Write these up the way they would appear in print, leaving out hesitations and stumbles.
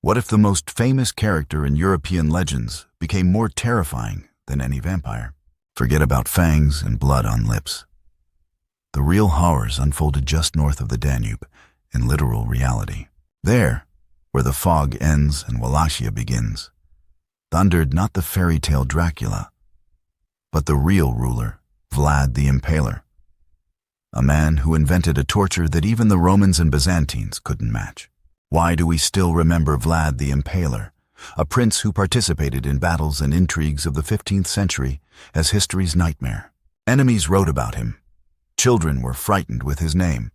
What if the most famous character in European legends became more terrifying than any vampire? Forget about fangs and blood on lips. The real horrors unfolded just north of the Danube, in literal reality. There, where the fog ends and Wallachia begins, thundered not the fairy tale Dracula, but the real ruler, Vlad the Impaler. A man who invented a torture that even the Romans and Byzantines couldn't match. Why do we still remember Vlad the Impaler, a prince who participated in battles and intrigues of the 15th century, as history's nightmare? Enemies wrote about him. Children were frightened with his name.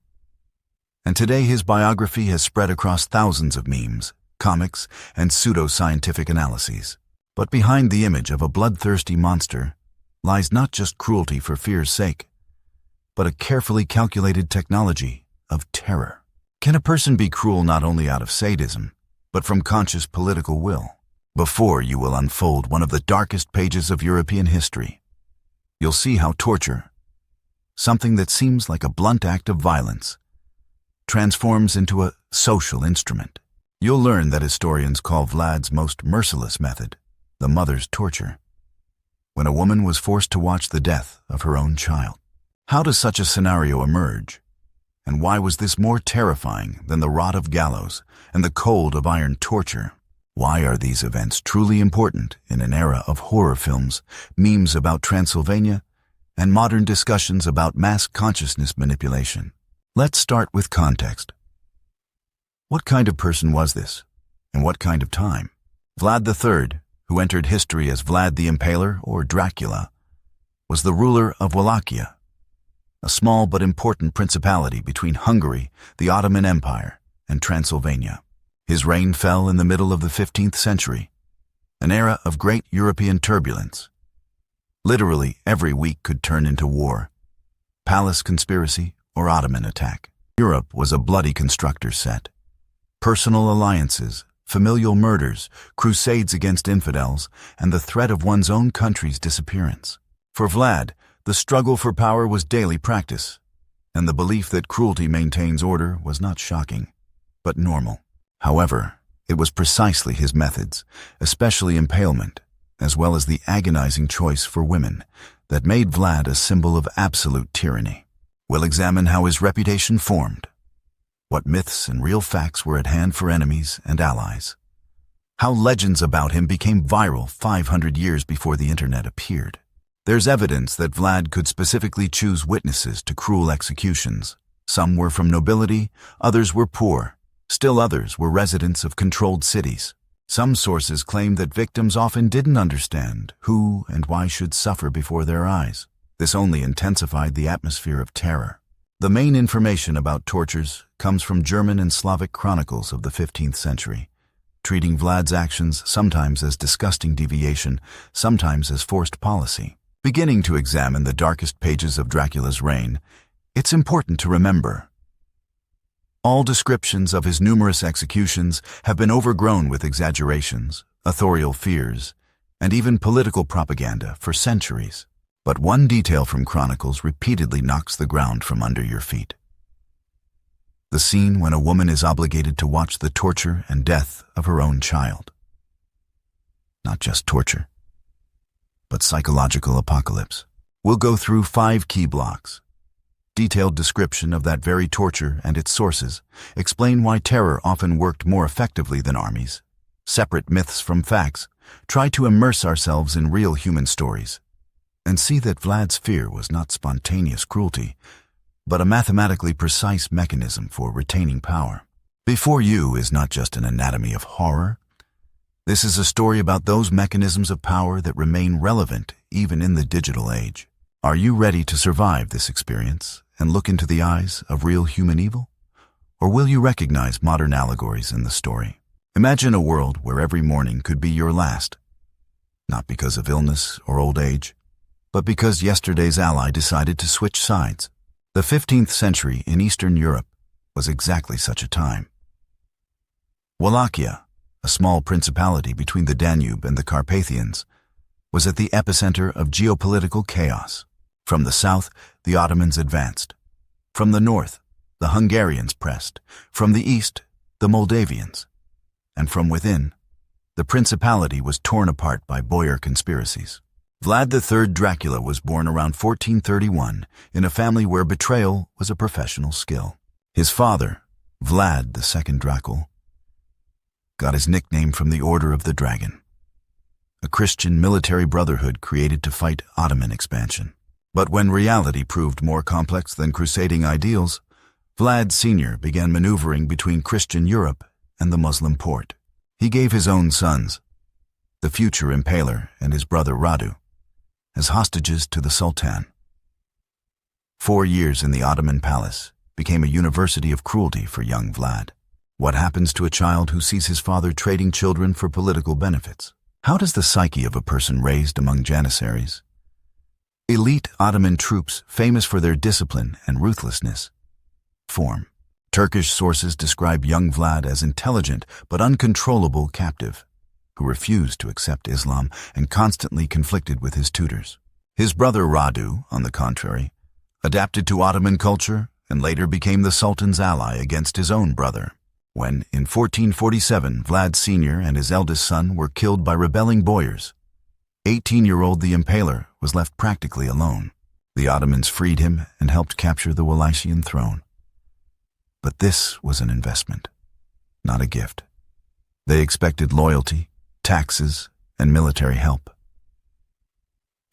And today his biography has spread across thousands of memes, comics, and pseudo-scientific analyses. But behind the image of a bloodthirsty monster lies not just cruelty for fear's sake, but a carefully calculated technology of terror. Can a person be cruel not only out of sadism, but from conscious political will? Before you will unfold one of the darkest pages of European history, you'll see how torture, something that seems like a blunt act of violence, transforms into a social instrument. You'll learn that historians call Vlad's most merciless method the mother's torture, when a woman was forced to watch the death of her own child. How does such a scenario emerge? And why was this more terrifying than the rot of gallows and the cold of iron torture? Why are these events truly important in an era of horror films, memes about Transylvania, and modern discussions about mass consciousness manipulation? Let's start with context. What kind of person was this, and what kind of time? Vlad III, who entered history as Vlad the Impaler or Dracula, was the ruler of Wallachia, a small but important principality between Hungary, the Ottoman Empire, and Transylvania. His reign fell in the middle of the 15th century, an era of great European turbulence. Literally every week could turn into war, palace conspiracy, or Ottoman attack. Europe was a bloody constructor's set. Personal alliances, familial murders, crusades against infidels, and the threat of one's own country's disappearance. For Vlad, the struggle for power was daily practice, and the belief that cruelty maintains order was not shocking, but normal. However, it was precisely his methods, especially impalement, as well as the agonizing choice for women, that made Vlad a symbol of absolute tyranny. We'll examine how his reputation formed, what myths and real facts were at hand for enemies and allies, how legends about him became viral 500 years before the internet appeared. There's evidence that Vlad could specifically choose witnesses to cruel executions. Some were from nobility, others were poor, still others were residents of controlled cities. Some sources claim that victims often didn't understand who and why should suffer before their eyes. This only intensified the atmosphere of terror. The main information about tortures comes from German and Slavic chronicles of the 15th century, treating Vlad's actions sometimes as disgusting deviation, sometimes as forced policy. Beginning to examine the darkest pages of Dracula's reign, it's important to remember, all descriptions of his numerous executions have been overgrown with exaggerations, authorial fears, and even political propaganda for centuries. But one detail from chronicles repeatedly knocks the ground from under your feet. The scene when a woman is obligated to watch the torture and death of her own child. Not just torture, but psychological apocalypse. We'll go through 5 key blocks. Detailed description of that very torture and its sources, explain why terror often worked more effectively than armies, separate myths from facts, try to immerse ourselves in real human stories, and see that Vlad's fear was not spontaneous cruelty, but a mathematically precise mechanism for retaining power. Before You is not just an anatomy of horror. This is a story about those mechanisms of power that remain relevant even in the digital age. Are you ready to survive this experience and look into the eyes of real human evil? Or will you recognize modern allegories in the story? Imagine a world where every morning could be your last, not because of illness or old age, but because yesterday's ally decided to switch sides. The 15th century in Eastern Europe was exactly such a time. Wallachia, a small principality between the Danube and the Carpathians, was at the epicenter of geopolitical chaos. From the south, the Ottomans advanced. From the north, the Hungarians pressed. From the east, the Moldavians. and from within, the principality was torn apart by boyar conspiracies. Vlad III Dracula was born around 1431 in a family where betrayal was a professional skill. His father, Vlad II Dracula, got his nickname from the Order of the Dragon, a Christian military brotherhood created to fight Ottoman expansion. But when reality proved more complex than crusading ideals, Vlad Sr. began maneuvering between Christian Europe and the Muslim Porte. He gave his own sons, the future Impaler and his brother Radu, as hostages to the Sultan. 4 years in the Ottoman palace became a university of cruelty for young Vlad. What happens to a child who sees his father trading children for political benefits? How does the psyche of a person raised among janissaries, elite Ottoman troops famous for their discipline and ruthlessness, form? Turkish sources describe young Vlad as intelligent but uncontrollable captive, who refused to accept Islam and constantly conflicted with his tutors. His brother Radu, on the contrary, adapted to Ottoman culture and later became the Sultan's ally against his own brother. When, in 1447, Vlad Sr. and his eldest son were killed by rebelling boyars, 18-year-old the Impaler was left practically alone. The Ottomans freed him and helped capture the Wallachian throne. But this was an investment, not a gift. They expected loyalty, taxes, and military help.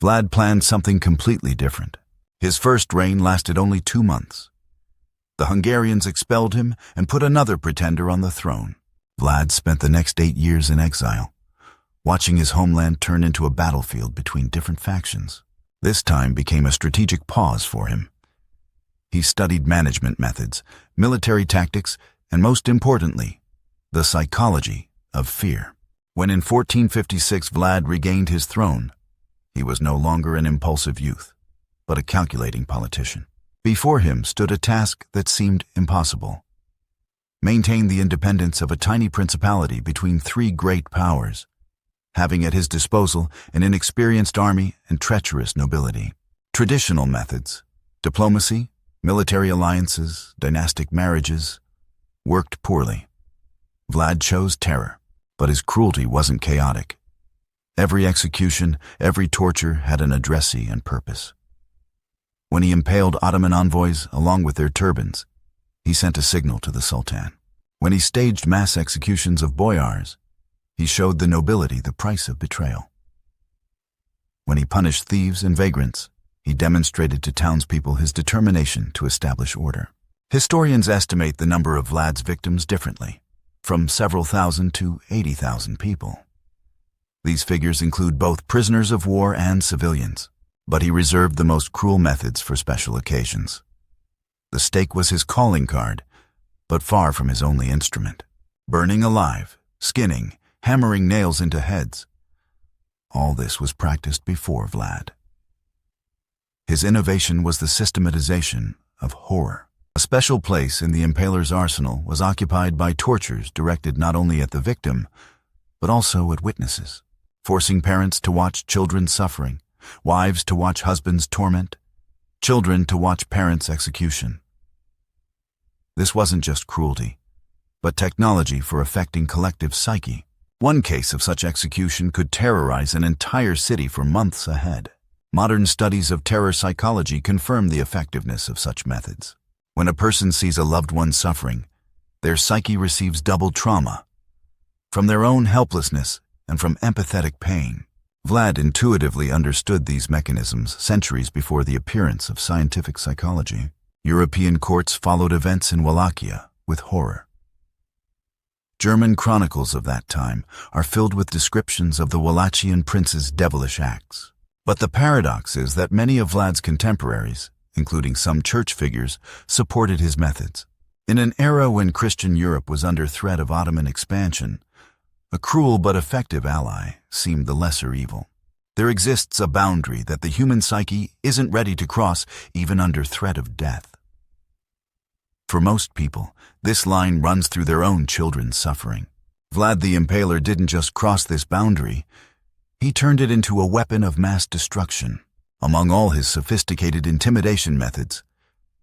Vlad planned something completely different. His first reign lasted only 2 months. The Hungarians expelled him and put another pretender on the throne. Vlad spent the next 8 years in exile, watching his homeland turn into a battlefield between different factions. This time became a strategic pause for him. He studied management methods, military tactics, and most importantly, the psychology of fear. When in 1456 Vlad regained his throne, he was no longer an impulsive youth, but a calculating politician. Before him stood a task that seemed impossible: maintain the independence of a tiny principality between 3 great powers, having at his disposal an inexperienced army and treacherous nobility. Traditional methods, diplomacy, military alliances, dynastic marriages, worked poorly. Vlad chose terror, but his cruelty wasn't chaotic. Every execution, every torture had an addressee and purpose. When he impaled Ottoman envoys along with their turbans, he sent a signal to the Sultan. When he staged mass executions of boyars, he showed the nobility the price of betrayal. When he punished thieves and vagrants, he demonstrated to townspeople his determination to establish order. Historians estimate the number of Vlad's victims differently, from several thousand to 80,000 people. These figures include both prisoners of war and civilians, but he reserved the most cruel methods for special occasions. The stake was his calling card, but far from his only instrument. Burning alive, skinning, hammering nails into heads. All this was practiced before Vlad. His innovation was the systematization of horror. A special place in the Impaler's arsenal was occupied by tortures directed not only at the victim, but also at witnesses, forcing parents to watch children suffering, wives to watch husbands' torment, children to watch parents' execution. This wasn't just cruelty, but technology for affecting collective psyche. One case of such execution could terrorize an entire city for months ahead. Modern studies of terror psychology confirm the effectiveness of such methods. When a person sees a loved one suffering, their psyche receives double trauma, from their own helplessness and from empathetic pain. Vlad intuitively understood these mechanisms centuries before the appearance of scientific psychology. European courts followed events in Wallachia with horror. German chronicles of that time are filled with descriptions of the Wallachian prince's devilish acts. But the paradox is that many of Vlad's contemporaries, including some church figures, supported his methods. In an era when Christian Europe was under threat of Ottoman expansion, a cruel but effective ally seemed the lesser evil. There exists a boundary that the human psyche isn't ready to cross even under threat of death. For most people, this line runs through their own children's suffering. Vlad the Impaler didn't just cross this boundary, he turned it into a weapon of mass destruction. Among all his sophisticated intimidation methods,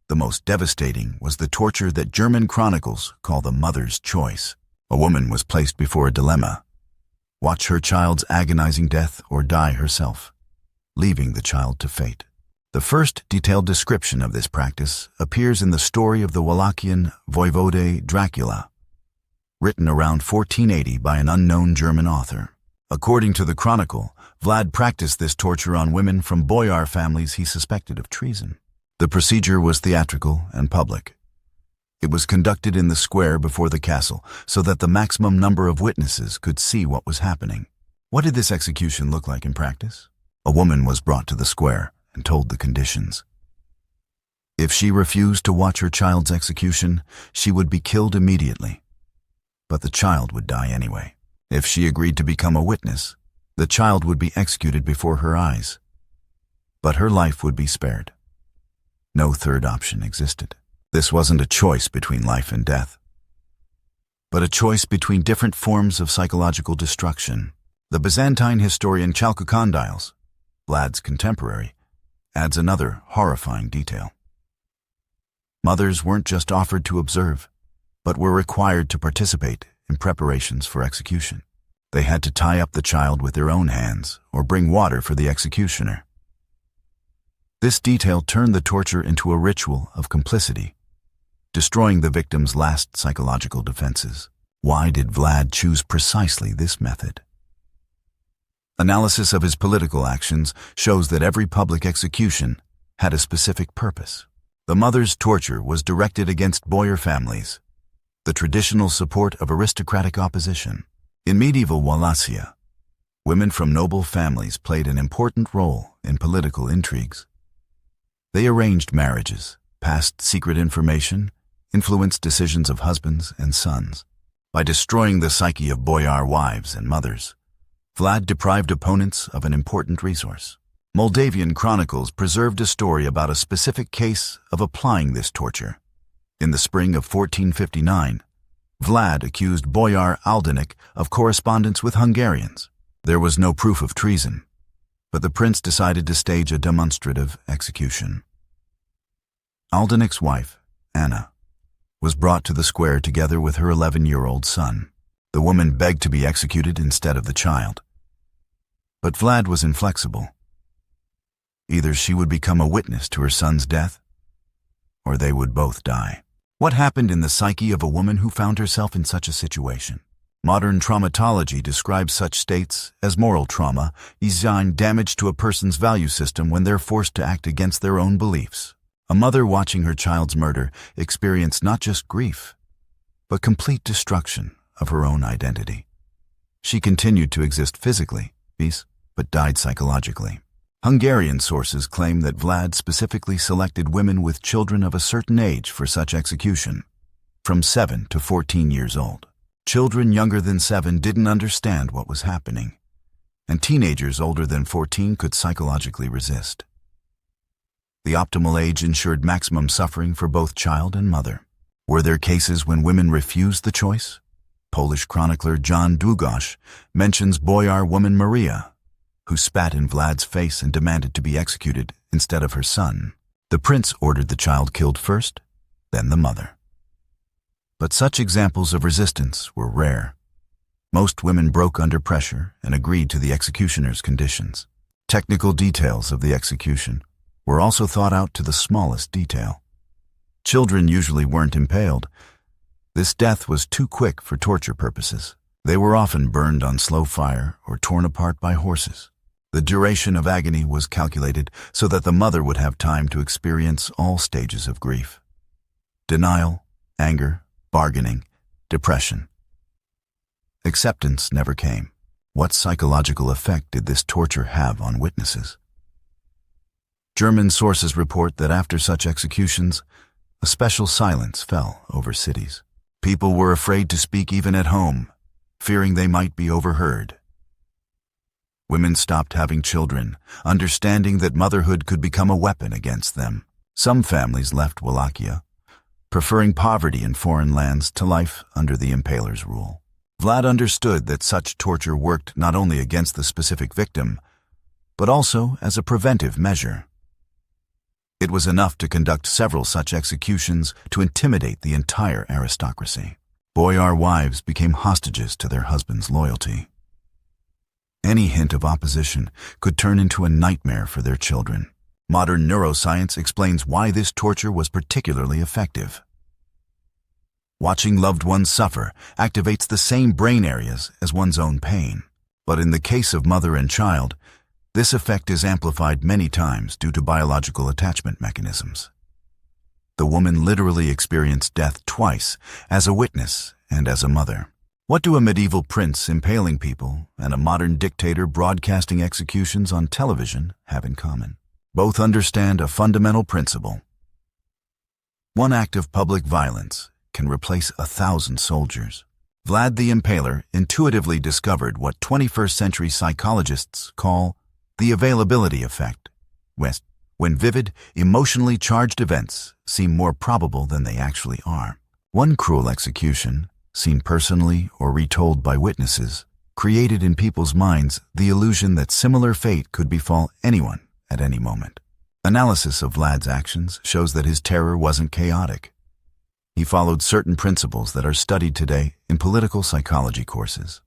the most devastating was the torture that German chronicles call the mother's choice. A woman was placed before a dilemma: watch her child's agonizing death or die herself, leaving the child to fate. The first detailed description of this practice appears in the story of the Wallachian Vlad Dracula, written around 1480 by an unknown German author. According to the chronicle, Vlad practiced this torture on women from boyar families he suspected of treason. The procedure was theatrical and public. It was conducted in the square before the castle so that the maximum number of witnesses could see what was happening. What did this execution look like in practice? A woman was brought to the square and told the conditions. If she refused to watch her child's execution, she would be killed immediately. But the child would die anyway. If she agreed to become a witness, the child would be executed before her eyes. But her life would be spared. No third option existed. This wasn't a choice between life and death, but a choice between different forms of psychological destruction. The Byzantine historian Chalcondyles, Vlad's contemporary, adds another horrifying detail. Mothers weren't just offered to observe, but were required to participate in preparations for execution. They had to tie up the child with their own hands or bring water for the executioner. This detail turned the torture into a ritual of complicity, destroying the victim's last psychological defenses. Why did Vlad choose precisely this method? Analysis of his political actions shows that every public execution had a specific purpose. The mother's torture was directed against boyar families, the traditional support of aristocratic opposition. In medieval Wallachia, women from noble families played an important role in political intrigues. They arranged marriages, passed secret information, influenced decisions of husbands and sons. By destroying the psyche of boyar wives and mothers, Vlad deprived opponents of an important resource. Moldavian chronicles preserved a story about a specific case of applying this torture. In the spring of 1459, Vlad accused Boyar Aldenik of correspondence with Hungarians. There was no proof of treason, but the prince decided to stage a demonstrative execution. Aldenik's wife, Anna, was brought to the square together with her 11-year-old son. The woman begged to be executed instead of the child. But Vlad was inflexible. Either she would become a witness to her son's death, or they would both die. What happened in the psyche of a woman who found herself in such a situation? Modern traumatology describes such states as moral trauma, design damage to a person's value system when they're forced to act against their own beliefs. A mother watching her child's murder experienced not just grief, but complete destruction of her own identity. She continued to exist physically, but died psychologically. Hungarian sources claim that Vlad specifically selected women with children of a certain age for such execution, from 7 to 14 years old. Children younger than 7 didn't understand what was happening, and teenagers older than 14 could psychologically resist. The optimal age ensured maximum suffering for both child and mother. Were there cases when women refused the choice? Polish chronicler Jan Długosz mentions boyar woman Maria, who spat in Vlad's face and demanded to be executed instead of her son. The prince ordered the child killed first, then the mother. But such examples of resistance were rare. Most women broke under pressure and agreed to the executioner's conditions. Technical details of the execution were also thought out to the smallest detail. Children usually weren't impaled. This death was too quick for torture purposes. They were often burned on slow fire or torn apart by horses. The duration of agony was calculated so that the mother would have time to experience all stages of grief: denial, anger, bargaining, depression. Acceptance never came. What psychological effect did this torture have on witnesses? German sources report that after such executions, a special silence fell over cities. People were afraid to speak even at home, fearing they might be overheard. Women stopped having children, understanding that motherhood could become a weapon against them. Some families left Wallachia, preferring poverty in foreign lands to life under the Impaler's rule. Vlad understood that such torture worked not only against the specific victim, but also as a preventive measure. It was enough to conduct several such executions to intimidate the entire aristocracy. Boyar wives became hostages to their husband's loyalty. Any hint of opposition could turn into a nightmare for their children. Modern neuroscience explains why this torture was particularly effective. Watching loved ones suffer activates the same brain areas as one's own pain. But in the case of mother and child, this effect is amplified many times due to biological attachment mechanisms. The woman literally experienced death twice, as a witness and as a mother. What do a medieval prince impaling people and a modern dictator broadcasting executions on television have in common? Both understand a fundamental principle. One act of public violence can replace 1,000 soldiers. Vlad the Impaler intuitively discovered what 21st century psychologists call the availability effect, when vivid, emotionally charged events seem more probable than they actually are. One cruel execution, seen personally or retold by witnesses, created in people's minds the illusion that similar fate could befall anyone at any moment. Analysis of Vlad's actions shows that his terror wasn't chaotic. He followed certain principles that are studied today in political psychology courses.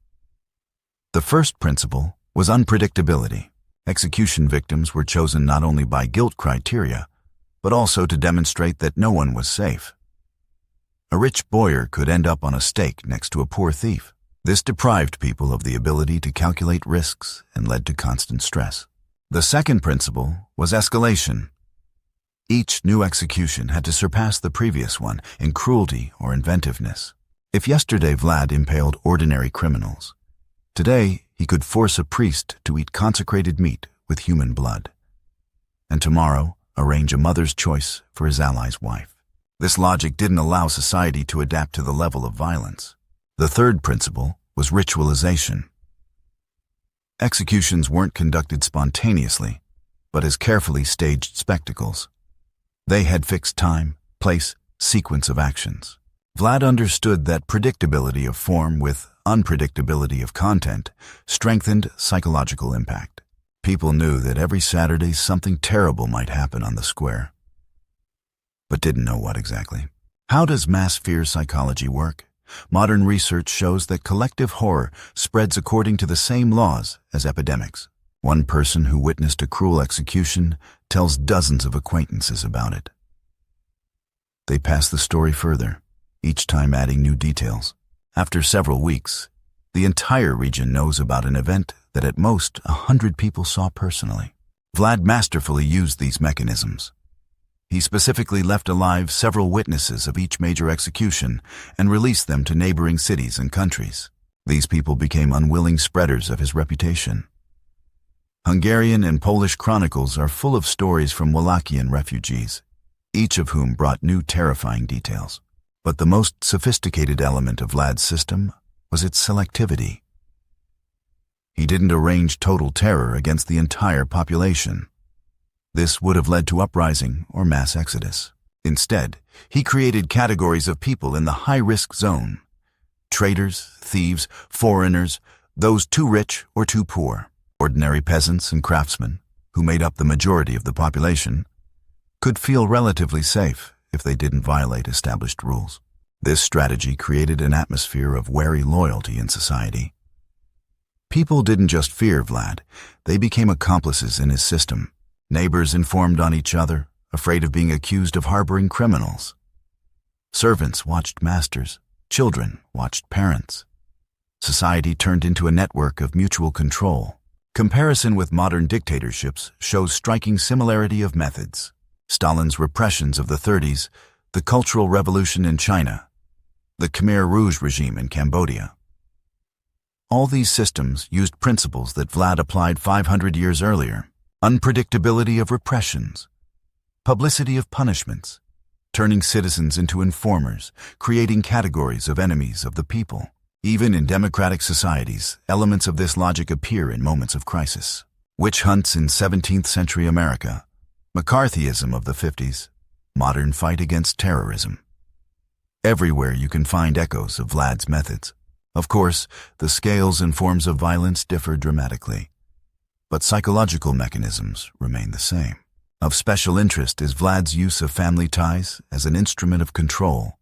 The first principle was unpredictability. Execution victims were chosen not only by guilt criteria, but also to demonstrate that no one was safe. A rich boyar could end up on a stake next to a poor thief. This deprived people of the ability to calculate risks and led to constant stress. The second principle was escalation. Each new execution had to surpass the previous one in cruelty or inventiveness. If yesterday Vlad impaled ordinary criminals, today he could force a priest to eat consecrated meat with human blood, and tomorrow arrange a mother's choice for his ally's wife. This logic didn't allow society to adapt to the level of violence. The third principle was ritualization. Executions weren't conducted spontaneously, but as carefully staged spectacles. They had fixed time, place, sequence of actions. Vlad understood that predictability of form with unpredictability of content strengthened psychological impact. People knew that every Saturday something terrible might happen on the square, but didn't know what exactly. How does mass fear psychology work? Modern research shows that collective horror spreads according to the same laws as epidemics. One person who witnessed a cruel execution tells dozens of acquaintances about it. They pass the story further, each time adding new details. After several weeks, the entire region knows about an event that at most 100 people saw personally. Vlad masterfully used these mechanisms. He specifically left alive several witnesses of each major execution and released them to neighboring cities and countries. These people became unwilling spreaders of his reputation. Hungarian and Polish chronicles are full of stories from Wallachian refugees, each of whom brought new terrifying details. But the most sophisticated element of Vlad's system was its selectivity. He didn't arrange total terror against the entire population. This would have led to uprising or mass exodus. Instead, he created categories of people in the high-risk zone: traitors, thieves, foreigners, those too rich or too poor. Ordinary peasants and craftsmen, who made up the majority of the population, could feel relatively safe if they didn't violate established rules. This strategy created an atmosphere of wary loyalty in society. People didn't just fear Vlad, they became accomplices in his system. Neighbors informed on each other, afraid of being accused of harboring criminals. Servants watched masters, children watched parents. Society turned into a network of mutual control. Comparison with modern dictatorships shows striking similarity of methods. Stalin's repressions of the 30s, the Cultural Revolution in China, the Khmer Rouge regime in Cambodia. All these systems used principles that Vlad applied 500 years earlier: unpredictability of repressions, publicity of punishments, turning citizens into informers, creating categories of enemies of the people. Even in democratic societies, elements of this logic appear in moments of crisis. Witch hunts in 17th century America, McCarthyism of the 50s, modern fight against terrorism. Everywhere you can find echoes of Vlad's methods. Of course, the scales and forms of violence differ dramatically, but psychological mechanisms remain the same. Of special interest is Vlad's use of family ties as an instrument of control.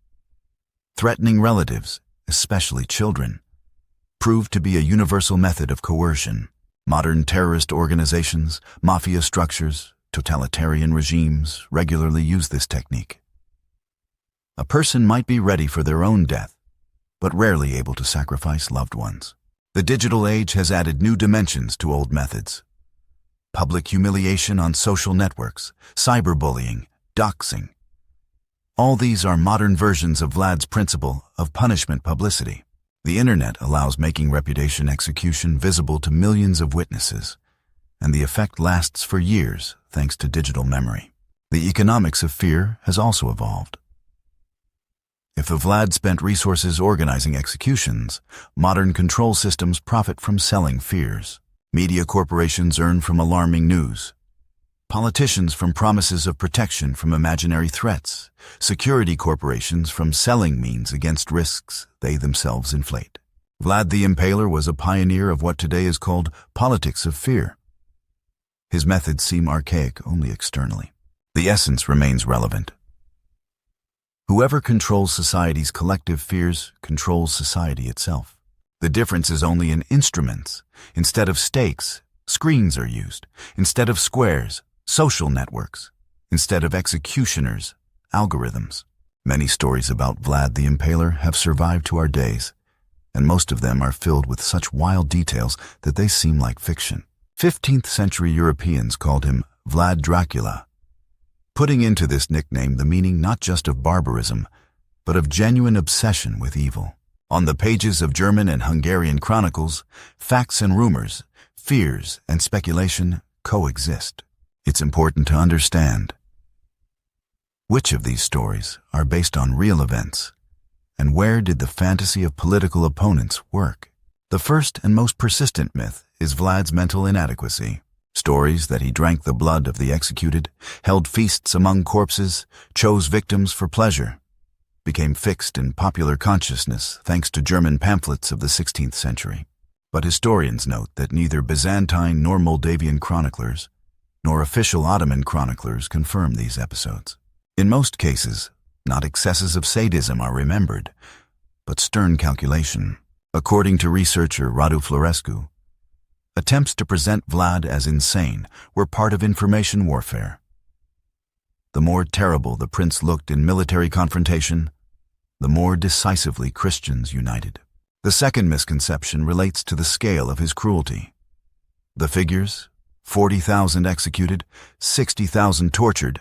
Threatening relatives, especially children, proved to be a universal method of coercion. Modern terrorist organizations, mafia structures, totalitarian regimes regularly use this technique. A person might be ready for their own death, but rarely able to sacrifice loved ones. The digital age has added new dimensions to old methods. Public humiliation on social networks, cyberbullying, doxing. All these are modern versions of Vlad's principle of punishment publicity. The internet allows making reputation execution visible to millions of witnesses, and the effect lasts for years thanks to digital memory. The economics of fear has also evolved. If the Vlad spent resources organizing executions, modern control systems profit from selling fears. Media corporations earn from alarming news. Politicians from promises of protection from imaginary threats. Security corporations from selling means against risks they themselves inflate. Vlad the Impaler was a pioneer of what today is called politics of fear. His methods seem archaic only externally. The essence remains relevant. Whoever controls society's collective fears controls society itself. The difference is only in instruments. Instead of stakes, screens are used. Instead of squares, social networks. Instead of executioners, algorithms. Many stories about Vlad the Impaler have survived to our days, and most of them are filled with such wild details that they seem like fiction. 15th century Europeans called him Vlad Dracula, putting into this nickname the meaning not just of barbarism, but of genuine obsession with evil. On the pages of German and Hungarian chronicles, facts and rumors, fears and speculation coexist. It's important to understand which of these stories are based on real events, and where did the fantasy of political opponents work. The first and most persistent myth is Vlad's mental inadequacy. Stories that he drank the blood of the executed, held feasts among corpses, chose victims for pleasure, became fixed in popular consciousness thanks to German pamphlets of the 16th century. But historians note that neither Byzantine nor Moldavian chroniclers, nor official Ottoman chroniclers confirm these episodes. In most cases, not excesses of sadism are remembered, but stern calculation. According to researcher Radu Florescu, attempts to present Vlad as insane were part of information warfare. The more terrible the prince looked in military confrontation, the more decisively Christians united. The second misconception relates to the scale of his cruelty. The figures, 40,000 executed, 60,000 tortured,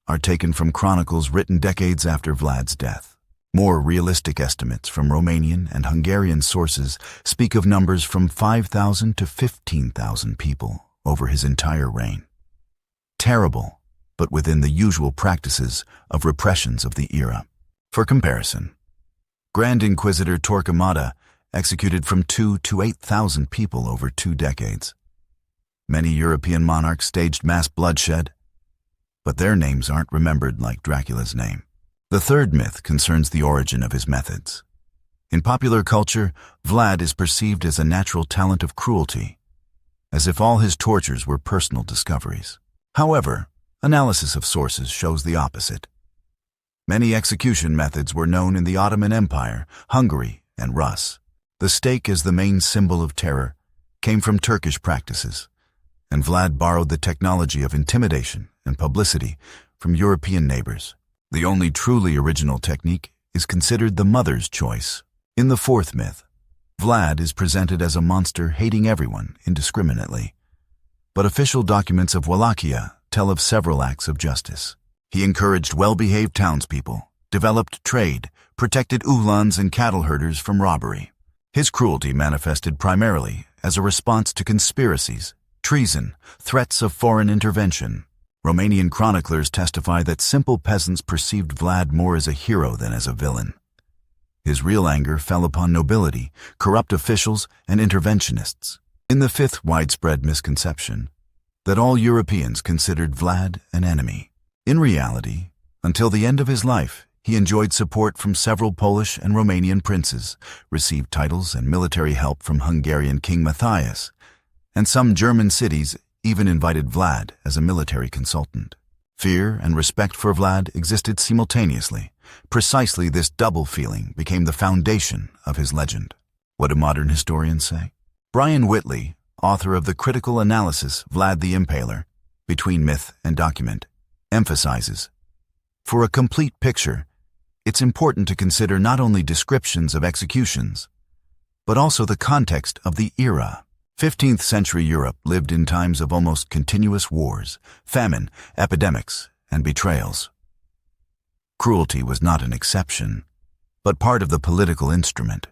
are taken from chronicles written decades after Vlad's death. More realistic estimates from Romanian and Hungarian sources speak of numbers from 5,000 to 15,000 people over his entire reign. Terrible, but within the usual practices of repressions of the era. For comparison, Grand Inquisitor Torquemada executed from 2,000 to 8,000 people over 2 decades. Many European monarchs staged mass bloodshed, but their names aren't remembered like Dracula's name. The third myth concerns the origin of his methods. In popular culture, Vlad is perceived as a natural talent of cruelty, as if all his tortures were personal discoveries. However, analysis of sources shows the opposite. Many execution methods were known in the Ottoman Empire, Hungary, and Rus. The stake as the main symbol of terror came from Turkish practices, and Vlad borrowed the technology of intimidation and publicity from European neighbors. The only truly original technique is considered the mother's choice. In the fourth myth, Vlad is presented as a monster hating everyone indiscriminately, but official documents of Wallachia tell of several acts of justice. He encouraged well-behaved townspeople, developed trade, protected uhlans and cattle herders from robbery. His cruelty manifested primarily as a response to conspiracies, treason, threats of foreign intervention. Romanian chroniclers testify that simple peasants perceived Vlad more as a hero than as a villain. His real anger fell upon nobility, corrupt officials, and interventionists. In the fifth widespread misconception, that all Europeans considered Vlad an enemy. In reality, until the end of his life, he enjoyed support from several Polish and Romanian princes, received titles and military help from Hungarian King Matthias, and some German cities even invited Vlad as a military consultant. Fear and respect for Vlad existed simultaneously, Precisely this double feeling became the foundation of his legend. What do modern historians say? Brian Whitley, author of the critical analysis Vlad the Impaler, Between Myth and Document, emphasizes, for a complete picture, it's important to consider not only descriptions of executions, but also the context of the era. 15th century Europe lived in times of almost continuous wars, famine, epidemics, and betrayals. Cruelty was not an exception, but part of the political instrument.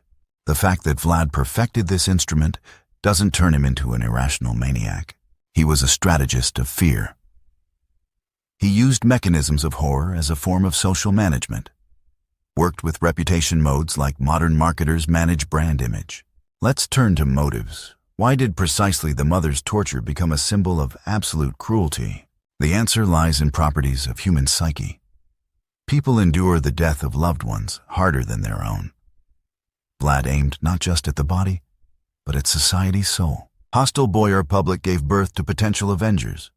The fact that Vlad perfected this instrument doesn't turn him into an irrational maniac. He was a strategist of fear. He used mechanisms of horror as a form of social management, worked with reputation modes like modern marketers manage brand image. Let's turn to motives. Why did precisely the mother's torture become a symbol of absolute cruelty? The answer lies in properties of human psyche. People endure the death of loved ones harder than their own. Vlad aimed not just at the body, but at society's soul. Hostile boyar public gave birth to potential avengers,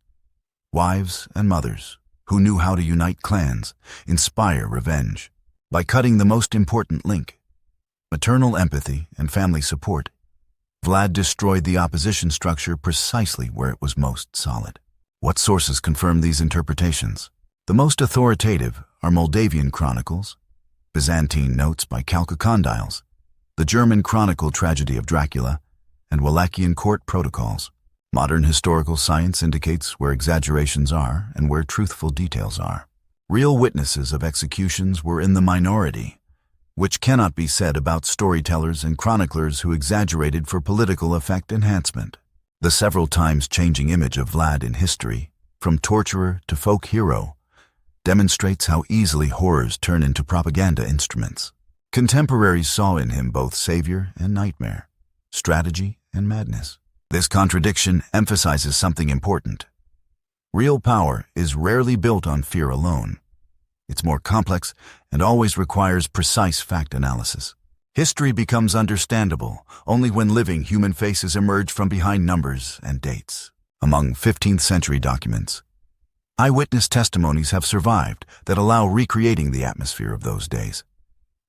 wives and mothers who knew how to unite clans, inspire revenge. By cutting the most important link, maternal empathy and family support, Vlad destroyed the opposition structure precisely where it was most solid. What sources confirm these interpretations? The most authoritative are Moldavian chronicles, Byzantine notes by Chalcondyles, the German chronicle Tragedy of Dracula, and Wallachian court protocols. Modern historical science indicates where exaggerations are and where truthful details are. Real witnesses of executions were in the minority, which cannot be said about storytellers and chroniclers who exaggerated for political effect enhancement. The several times changing image of Vlad in history, from torturer to folk hero, demonstrates how easily horrors turn into propaganda instruments. Contemporaries saw in him both savior and nightmare, strategy and madness. This contradiction emphasizes something important. Real power is rarely built on fear alone. It's more complex and always requires precise fact analysis. History becomes understandable only when living human faces emerge from behind numbers and dates. Among 15th century documents, eyewitness testimonies have survived that allow recreating the atmosphere of those days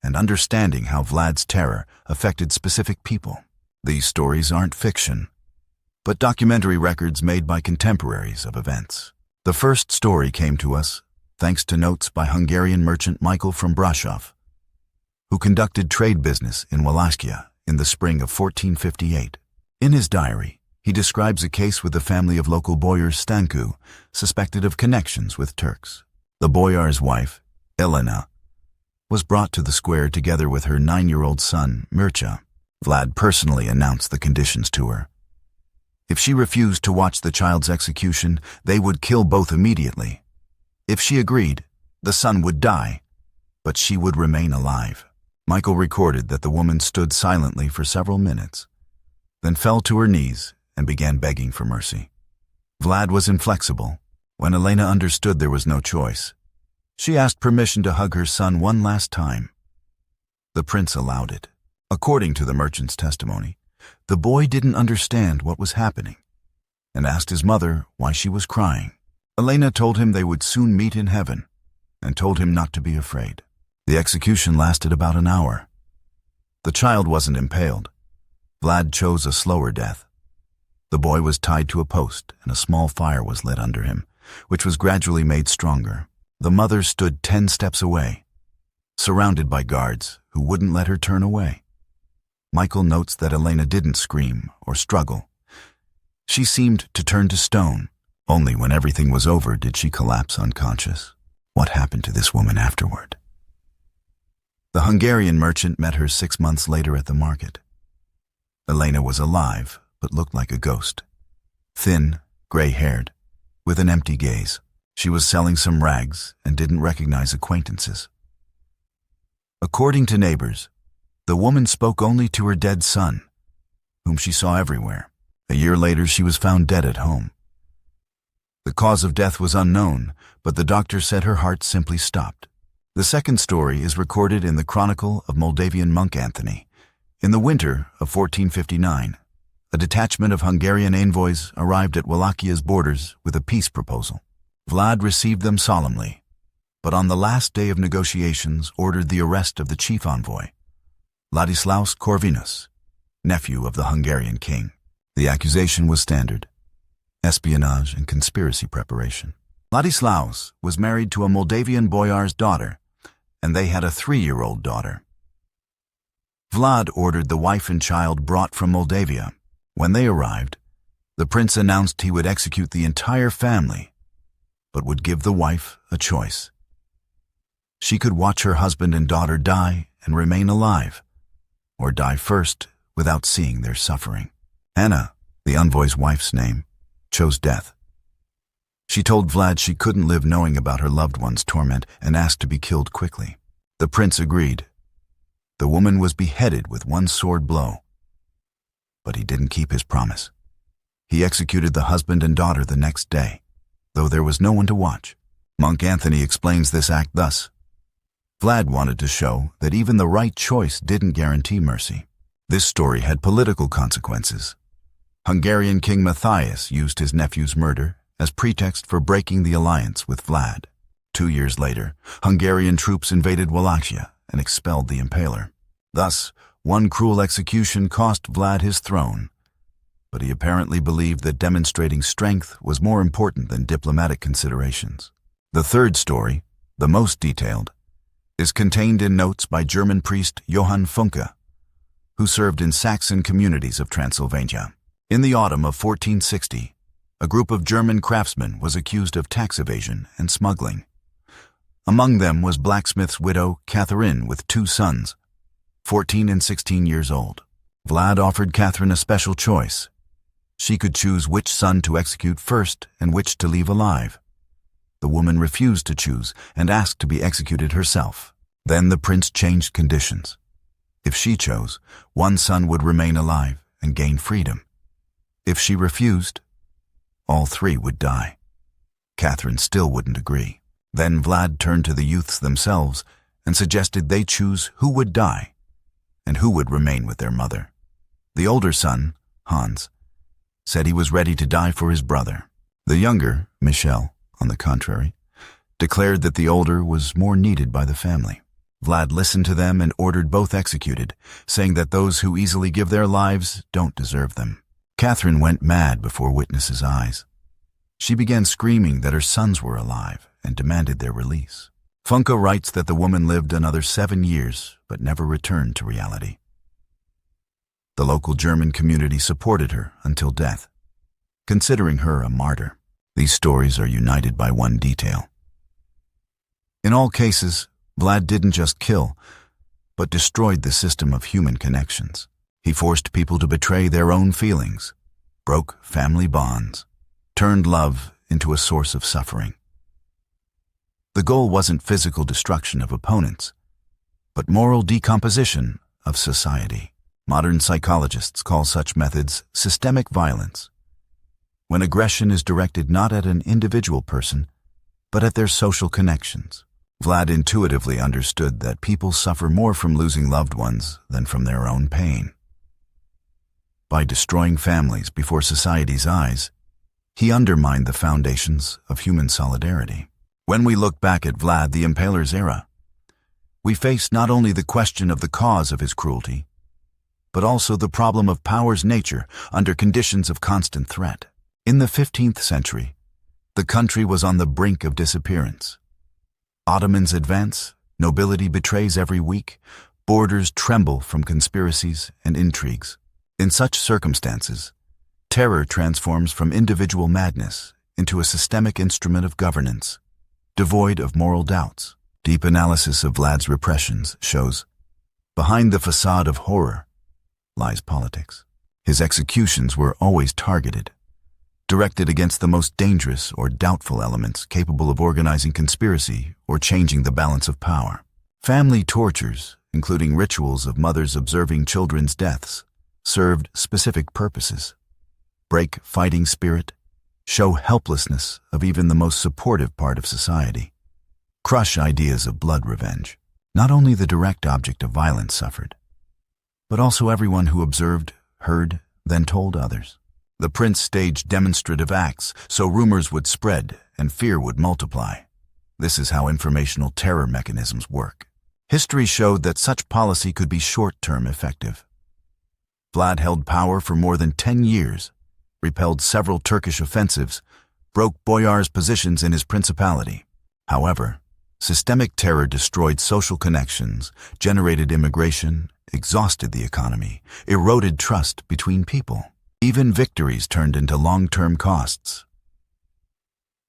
and understanding how Vlad's terror affected specific people. These stories aren't fiction, but documentary records made by contemporaries of events. The first story came to us thanks to notes by Hungarian merchant Michael from Brasov, who conducted trade business in Wallachia in the spring of 1458. In his diary, he describes a case with the family of local boyars Stancu, suspected of connections with Turks. The boyar's wife, Elena, was brought to the square together with her 9-year-old son, Mircea. Vlad personally announced the conditions to her. If she refused to watch the child's execution, they would kill both immediately. If she agreed, the son would die, but she would remain alive. Michael recorded that the woman stood silently for several minutes, then fell to her knees and began begging for mercy. Vlad was inflexible. When Elena understood there was no choice, she asked permission to hug her son one last time. The prince allowed it. According to the merchant's testimony, the boy didn't understand what was happening and asked his mother why she was crying. Elena told him they would soon meet in heaven and told him not to be afraid. The execution lasted about an hour. The child wasn't impaled. Vlad chose a slower death. The boy was tied to a post and a small fire was lit under him, which was gradually made stronger. The mother stood 10 steps away, surrounded by guards who wouldn't let her turn away. Michael notes that Elena didn't scream or struggle. She seemed to turn to stone. Only when everything was over did she collapse unconscious. What happened to this woman afterward? The Hungarian merchant met her 6 months later at the market. Elena was alive, but looked like a ghost. Thin, gray-haired, with an empty gaze. She was selling some rags and didn't recognize acquaintances. According to neighbors, the woman spoke only to her dead son, whom she saw everywhere. A year later, she was found dead at home. The cause of death was unknown, but the doctor said her heart simply stopped. The second story is recorded in the Chronicle of Moldavian monk Anthony. In the winter of 1459, a detachment of Hungarian envoys arrived at Wallachia's borders with a peace proposal. Vlad received them solemnly. but on the last day of negotiations ordered the arrest of the chief envoy, Ladislaus Corvinus, nephew of the Hungarian king. The accusation was standard: espionage and conspiracy preparation. Ladislaus was married to a Moldavian boyar's daughter, and they had a 3-year-old daughter. Vlad ordered the wife and child brought from Moldavia. When they arrived, the prince announced he would execute the entire family, but would give the wife a choice. She could watch her husband and daughter die and remain alive, or die first without seeing their suffering. Anna, the envoy's wife's name, chose death. She told Vlad she couldn't live knowing about her loved one's torment and asked to be killed quickly. The prince agreed. The woman was beheaded with one sword blow. But he didn't keep his promise. He executed the husband and daughter the next day, though there was no one to watch. Monk Anthony explains this act thus: Vlad wanted to show that even the right choice didn't guarantee mercy. This story had political consequences. Hungarian King Matthias used his nephew's murder as pretext for breaking the alliance with Vlad. 2 years later, Hungarian troops invaded Wallachia and expelled the Impaler. Thus, one cruel execution cost Vlad his throne, but he apparently believed that demonstrating strength was more important than diplomatic considerations. The third story, the most detailed, is contained in notes by German priest Johann Funke, who served in Saxon communities of Transylvania. In the autumn of 1460, a group of German craftsmen was accused of tax evasion and smuggling. Among them was blacksmith's widow Catherine with 2 sons, 14 and 16 years old. Vlad offered Catherine a special choice. She could choose which son to execute first and which to leave alive. The woman refused to choose and asked to be executed herself. Then the prince changed conditions. If she chose, one son would remain alive and gain freedom. If she refused, all 3 would die. Catherine still wouldn't agree. Then Vlad turned to the youths themselves and suggested they choose who would die and who would remain with their mother. The older son, Hans, said he was ready to die for his brother. The younger, Michel, on the contrary, declared that the older was more needed by the family. Vlad listened to them and ordered both executed, saying that those who easily give their lives don't deserve them. Catherine went mad before witnesses' eyes. She began screaming that her sons were alive and demanded their release. Funke writes that the woman lived another 7 years but never returned to reality. The local German community supported her until death, considering her a martyr. These stories are united by one detail. In all cases, Vlad didn't just kill, but destroyed the system of human connections. He forced people to betray their own feelings, broke family bonds, turned love into a source of suffering. The goal wasn't physical destruction of opponents, but moral decomposition of society. Modern psychologists call such methods systemic violence, when aggression is directed not at an individual person, but at their social connections. Vlad intuitively understood that people suffer more from losing loved ones than from their own pain. By destroying families before society's eyes, he undermined the foundations of human solidarity. When we look back at Vlad the Impaler's era, we face not only the question of the cause of his cruelty, but also the problem of power's nature under conditions of constant threat. In the 15th century, the country was on the brink of disappearance. Ottomans advance, nobility betrays every week, borders tremble from conspiracies and intrigues. In such circumstances, terror transforms from individual madness into a systemic instrument of governance, devoid of moral doubts. Deep analysis of Vlad's repressions shows, behind the facade of horror lies politics. His executions were always targeted, directed against the most dangerous or doubtful elements capable of organizing conspiracy or changing the balance of power. Family tortures, including rituals of mothers observing children's deaths, served specific purposes: break fighting spirit, show helplessness of even the most supportive part of society, crush ideas of blood revenge. Not only the direct object of violence suffered, but also everyone who observed, heard, then told others. The prince staged demonstrative acts so rumors would spread and fear would multiply. This is how informational terror mechanisms work. History showed that such policy could be short-term effective. Vlad held power for more than 10 years, repelled several Turkish offensives, broke boyars' positions in his principality. However, systemic terror destroyed social connections, generated immigration, exhausted the economy, eroded trust between people. Even victories turned into long-term costs.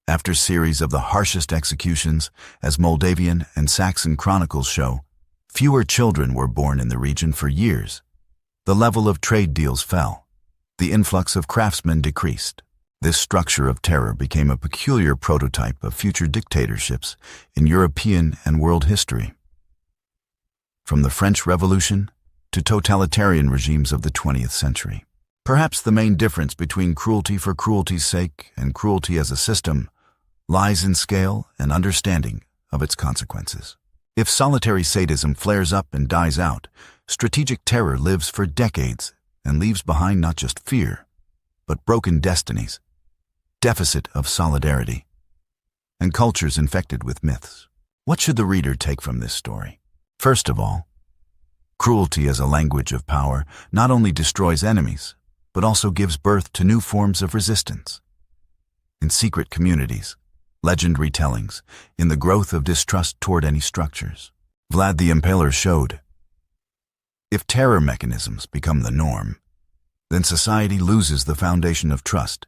After a series of the harshest executions, as Moldavian and Saxon chronicles show, fewer children were born in the region for years. The level of trade deals fell. The influx of craftsmen decreased. This structure of terror became a peculiar prototype of future dictatorships in European and world history. From the French Revolution to totalitarian regimes of the 20th century. Perhaps the main difference between cruelty for cruelty's sake and cruelty as a system lies in scale and understanding of its consequences. If solitary sadism flares up and dies out, strategic terror lives for decades and leaves behind not just fear, but broken destinies, deficit of solidarity, and cultures infected with myths. What should the reader take from this story? First of all, cruelty as a language of power not only destroys enemies, but also gives birth to new forms of resistance. In secret communities, legend retellings, in the growth of distrust toward any structures. Vlad the Impaler showed, if terror mechanisms become the norm, then society loses the foundation of trust,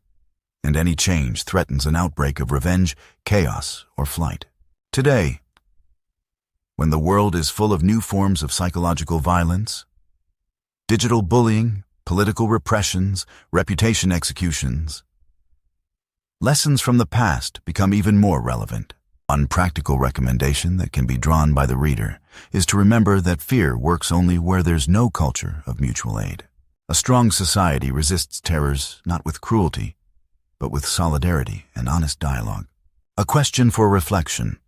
and any change threatens an outbreak of revenge, chaos, or flight. Today, when the world is full of new forms of psychological violence, digital bullying, political repressions, reputation executions, lessons from the past become even more relevant. One practical recommendation that can be drawn by the reader is to remember that fear works only where there's no culture of mutual aid. A strong society resists terrors not with cruelty, but with solidarity and honest dialogue. A question for reflection.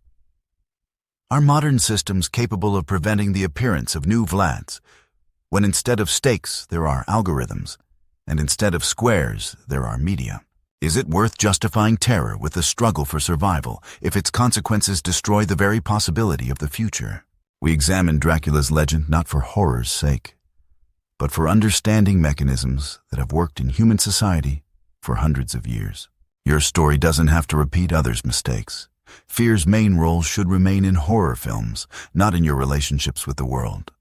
Are modern systems capable of preventing the appearance of new Vlads, when instead of stakes there are algorithms, and instead of squares there are media? Is it worth justifying terror with the struggle for survival if its consequences destroy the very possibility of the future? We examine Dracula's legend not for horror's sake, but for understanding mechanisms that have worked in human society for hundreds of years. Your story doesn't have to repeat others' mistakes. Fear's main role should remain in horror films, not in your relationships with the world.